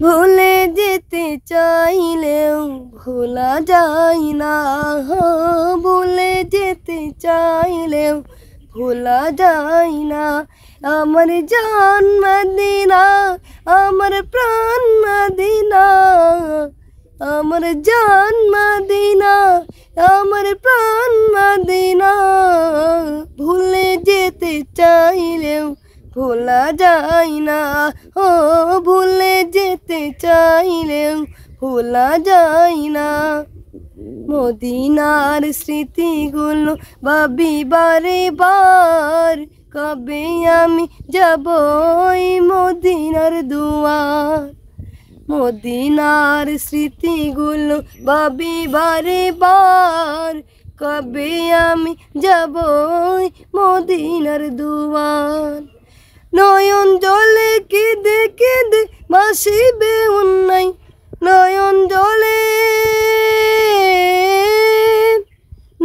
ভুলে যেতে চাইলেও ভোলা যায় না, ভুলে যেতে চাইলেও ভোলা যায় না। আমার জান মদিনা, আমার প্রাণ মদিনা, আমার জান মদিনা, আমার প্রাণ মদিনা। ভুলে যেতে চাইলেও ভোলা যায় না, ও ভুলে যেতে চাইলেও ভোলা যায় না। মদিনার স্মৃতিগুলো ভাবি বারে বার, কবে আমি যাব ওই মদিনার দুয়ার। মদিনার স্মৃতিগুলো ভাবি বারে বার, কবে আমি যাব ওই মদিনার দুয়ার। নয়ন জলে কেঁদে কেঁদে ভাসিবে অন্যায়, নয়ন জলে,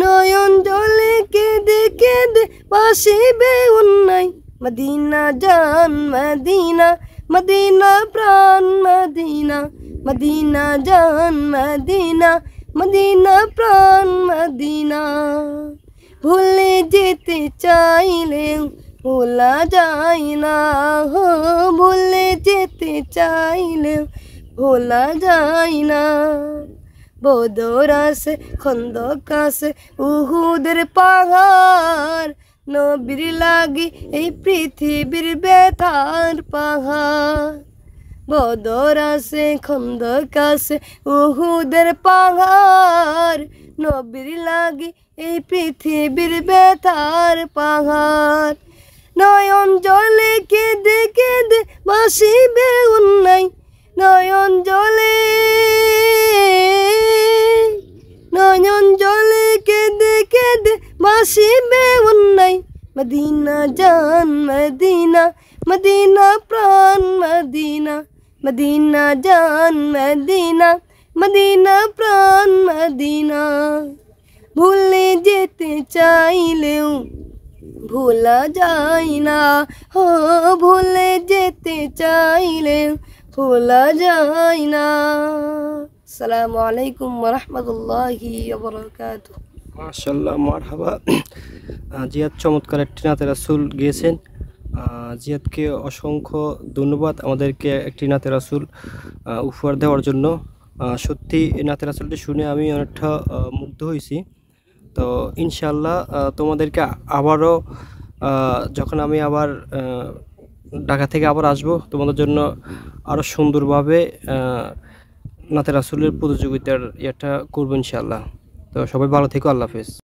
নয়ন জলে কেঁদে কেঁদে ভাসিবে অন্যায়। মদিনা জান মদিনা, মদিনা প্রাণ মদিনা, মদিনা জান মদিনা, মদিনা প্রাণ মদিনা। ভুলে যেতে চাইলেও ভোলা যায় না, হো ভুলে যেতে চাইলেও ভোলা যায় না। বদর আছে, খন্দক আছে, উহুদের পাহাড়, নবীর লাগি এই পৃথিবীর ব্যথার পাহাড়। বদর আছে, খন্দক আছে, উহুদের পাহাড়, নবীর লাগি এই পৃথিবীর ব্যথার পাহাড়। নয়ন জলে কেঁদে কেঁদে ভাসিবে অন্যায়, নয়ন জলে, নয়ন জলে কেঁদে কেঁদে ভাসিবে অন্যায়। মদিনা জান মদিনা, মদিনা প্রাণ মদিনা, মদিনা জান মদিনা, মদিনা প্রাণ মদিনা। ভুলে যেতে চাইলেও ভোলা যায় না, হো ভুলে যেতে চাইলেও ভোলা যায় না। আসসালামু আলাইকুম ওয়া রাহমাতুল্লাহি ওয়া বারাকাতুহু। মাশাআল্লাহ, মারহাবা। জিয়াদ চমৎকার একটি নাতে রাসূল গিয়েছেন। জিয়াদকে অসংখ্য ধন্যবাদ আমাদেরকে একটি নাতে রাসূল উপহার দেওয়ার জন্য। সত্যি এই নাতে রাসূলটি শুনে আমি অনেকটা মুগ্ধ হয়েছি। তো ইনশাআল্লাহ তোমাদেরকে আবারও যখন আমি আবার ঢাকা থেকে আবার আসবো, তোমাদের জন্য আরও সুন্দরভাবে নাতে রাসূলের প্রতিযোগিতার ইয়েটা করবো ইনশাআল্লাহ। তো সবাই ভালো থেকো, আল্লাহ হাফেজ।